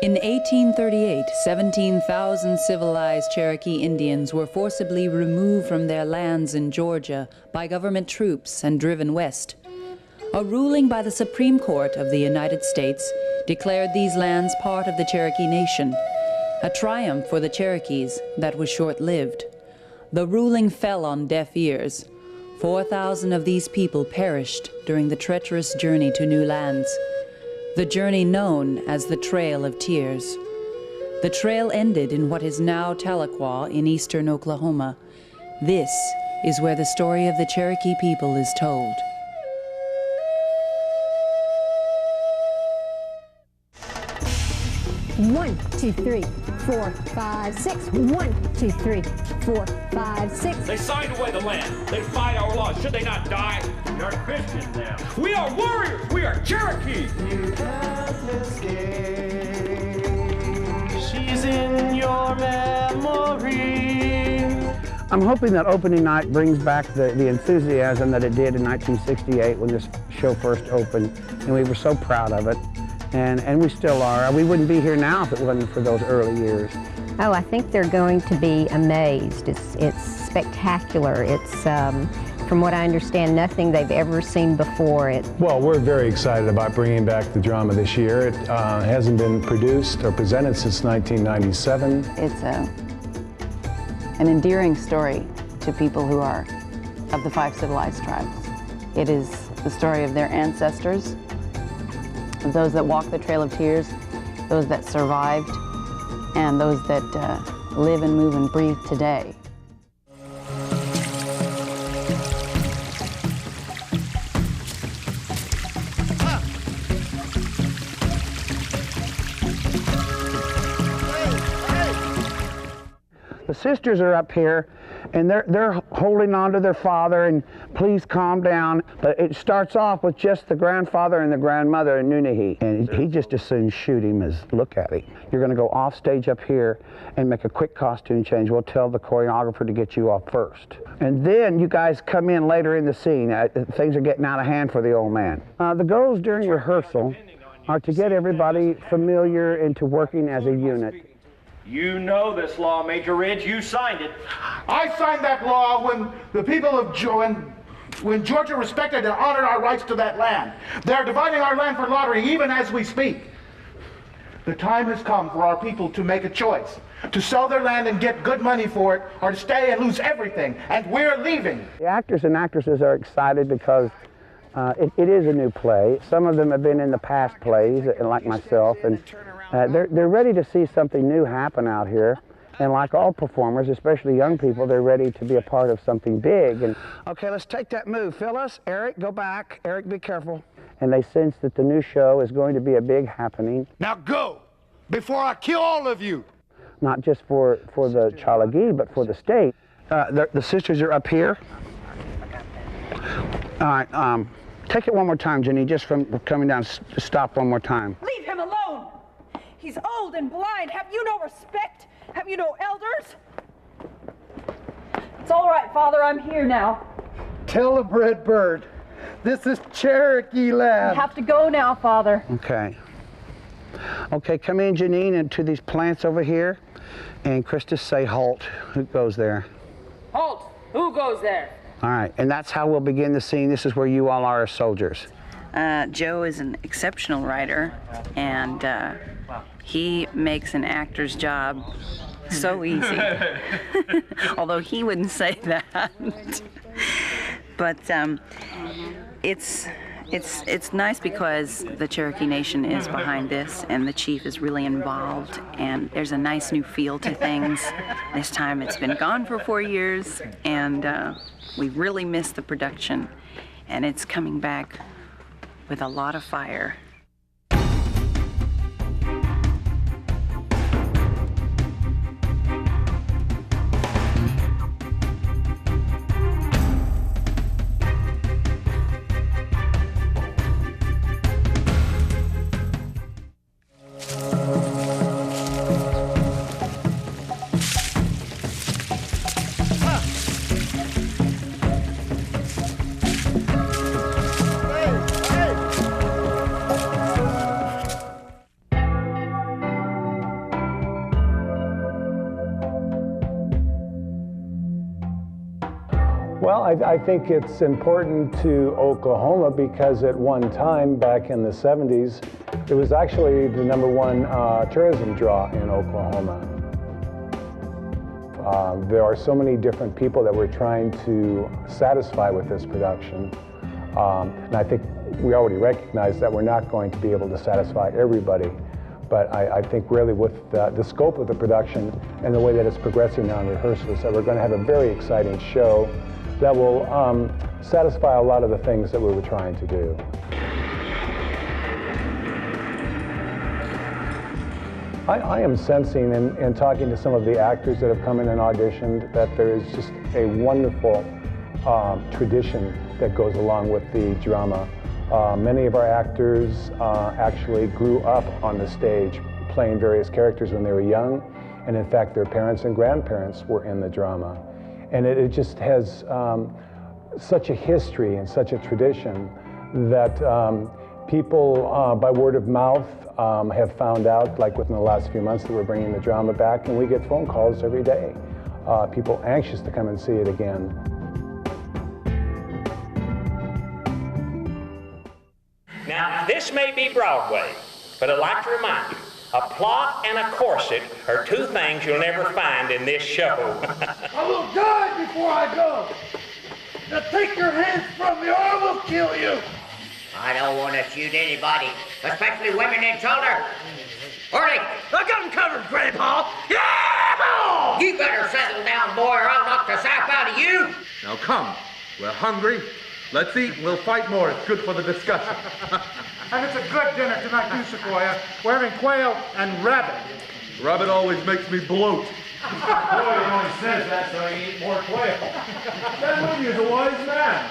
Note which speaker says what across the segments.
Speaker 1: In 1838, 17,000 civilized Cherokee Indians were forcibly removed from their lands in Georgia by government troops and driven west. A ruling by the Supreme Court of the United States declared these lands part of the Cherokee Nation, a triumph for the Cherokees that was short-lived. The ruling fell on deaf ears. 4,000 of these people perished during the treacherous journey to new lands, the journey known as the Trail of Tears. The trail ended in what is now Tahlequah in eastern Oklahoma. This is where the story of the Cherokee people is told.
Speaker 2: One, two, three, 4, 5, 6. 1, 2, 3, 4, 5, 6.
Speaker 3: They signed away the land. They fight our laws. Should they not die? We are Christians now. We are warriors. We are Cherokee.
Speaker 4: You can't escape. She's in your memory.
Speaker 5: I'm hoping that opening night brings back the enthusiasm that it did in 1968 when this show first opened, and we were so proud of it. And we still are. We wouldn't be here now if it wasn't for those early years.
Speaker 2: Oh, I think they're going to be amazed. It's spectacular. It's, from what I understand, nothing they've ever seen before.
Speaker 6: Well, we're very excited about bringing back the drama this year. It hasn't been produced or presented since 1997.
Speaker 7: It's an endearing story to people who are of the 5 civilized tribes. It is the story of their ancestors, those that walked the Trail of Tears, those that survived, and those that live and move and breathe today.
Speaker 5: The sisters are up here, and they're holding on to their father, and please calm down. But it starts off with just the grandfather and the grandmother and Nunahi, and he just as soon shoot him as look at him. You're going to go off stage up here and make a quick costume change. We'll tell the choreographer to get you off first. And then you guys come in later in the scene. Things are getting out of hand for the old man. The goals during rehearsal are to get everybody familiar into working as a unit.
Speaker 3: You know this law, Major Ridge. You signed it.
Speaker 8: I signed that law when the people of when Georgia respected and honored our rights to that land. They're dividing our land for lottery even as we speak. The time has come for our people to make a choice, to sell their land and get good money for it, or to stay and lose everything, and we're leaving.
Speaker 5: The actors and actresses are excited because it is a new play. Some of them have been in the past plays, like myself, and they're ready to see something new happen out here. And like all performers, especially young people, they're ready to be a part of something big. And okay, let's take that move. Phyllis, Eric, go back. Eric, be careful. And they sense that the new show is going to be a big happening.
Speaker 8: Now go, before I kill all of you.
Speaker 5: Not just for the Chalagi, but for the state. The sisters are up here. All right, take it one more time, Jenny, just from coming down. Stop one more time.
Speaker 9: Leave him alone. He's old and blind. Have you no respect? Have you no elders? It's all right, Father. I'm here now.
Speaker 8: Tell the red bird, this is Cherokee land.
Speaker 9: You have to go now, Father.
Speaker 5: Okay. Okay, come in, Janine, and to these plants over here. And Christus, say halt. Who goes there?
Speaker 10: Halt! Who goes there?
Speaker 5: All right, and that's how we'll begin the scene. This is where you all are as soldiers.
Speaker 7: Joe is an exceptional writer, and he makes an actor's job so easy. Although he wouldn't say that. But it's nice because the Cherokee Nation is behind this, and the chief is really involved, and there's a nice new feel to things. This time it's been gone for 4 years, and we really missed the production, and it's coming back with a lot of fire.
Speaker 6: Well, I think it's important to Oklahoma because at one time, back in the 70s, it was actually the #1 tourism draw in Oklahoma. There are so many different people that we're trying to satisfy with this production. And I think we already recognize that we're not going to be able to satisfy everybody. But I think really with the scope of the production and the way that it's progressing now in rehearsals, that we're going to have a very exciting show that will satisfy a lot of the things that we were trying to do. I am sensing and talking to some of the actors that have come in and auditioned that there is just a wonderful tradition that goes along with the drama. Many of our actors actually grew up on the stage playing various characters when they were young, and in fact their parents and grandparents were in the drama. And it just has such a history and such a tradition that people by word of mouth have found out, like within the last few months, that we're bringing the drama back, and we get phone calls every day. People anxious to come and see it again.
Speaker 3: Now, this may be Broadway, but I'd like to remind you, a plot and a corset are two things you'll never find in this show.
Speaker 8: I will die before I go. Now take your hands from me or I will kill you.
Speaker 11: I don't want to shoot anybody, especially women and children. Hurry!
Speaker 8: I got him covered, Grandpa. Yeah!
Speaker 11: You better settle down, boy, or I'll knock the sap out of you.
Speaker 12: Now come, we're hungry. Let's eat and we'll fight more. It's good for the discussion.
Speaker 8: And it's a good dinner tonight, too, Sequoia. We're having quail and rabbit.
Speaker 12: Rabbit always makes me bloat.
Speaker 8: Boy, he only says that so he eat more quail. That movie is a wise man.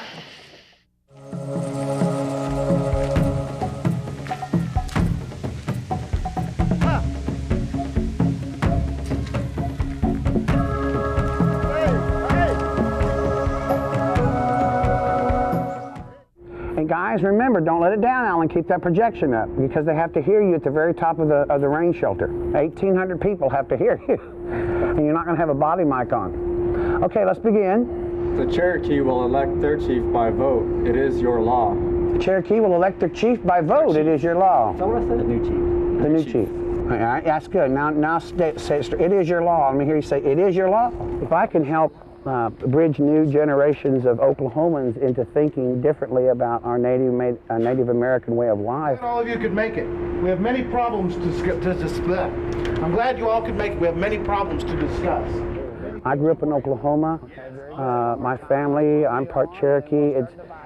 Speaker 5: And guys, remember, don't let it down, Alan. Keep that projection up because they have to hear you at the very top of the rain shelter. 1,800 people have to hear you, and you're not going to have a body mic on. Okay, let's begin.
Speaker 13: The Cherokee will elect their chief by vote. It is your law.
Speaker 5: The Cherokee will elect their chief by vote. It is your law.
Speaker 13: Someone said the new chief.
Speaker 5: The new chief. All right, that's good. Now say it is your law. Let me hear you say, it is your law. If I can help bridge new generations of Oklahomans into thinking differently about our Native American way of life.
Speaker 8: All of you could make it. We have many problems to discuss. I'm glad you all could make it. We have many problems to discuss.
Speaker 5: I grew up in Oklahoma. My family, I'm part Cherokee.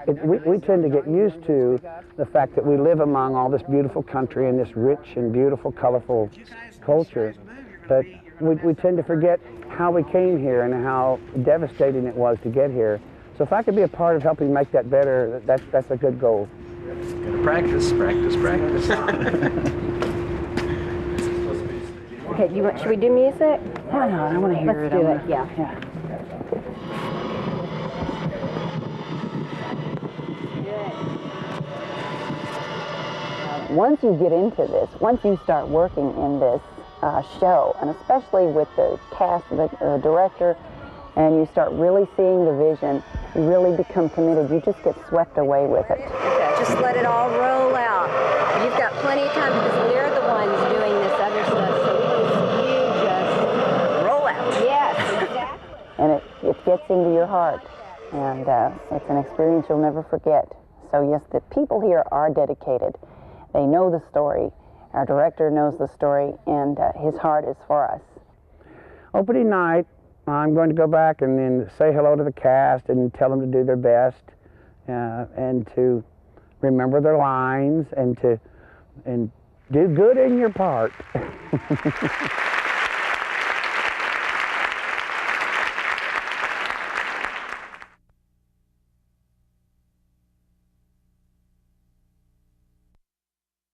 Speaker 5: We tend to get used to the fact that we live among all this beautiful country and this rich and beautiful, colorful culture. But we tend to forget how we came here and how devastating it was to get here. So if I could be a part of helping make that better, that's a good goal.
Speaker 13: Practice, practice, practice.
Speaker 2: Okay, should we do music?
Speaker 7: Why not? I want to hear it.
Speaker 2: Let's do it, yeah.
Speaker 7: Once you get into this, once you start working in this show, and especially with the cast, the director, and you start really seeing the vision, you really become committed. You just get swept away with it.
Speaker 2: Okay, just let it all roll out. You've got plenty of time because we're the ones doing this other stuff, so you just roll out. Yes, exactly.
Speaker 7: And it gets into your heart, and it's an experience you'll never forget. So yes, the people here are dedicated. They know the story. Our director knows the story, and his heart is for us.
Speaker 5: Opening night, I'm going to go back and then say hello to the cast and tell them to do their best and to remember their lines and do good in your part.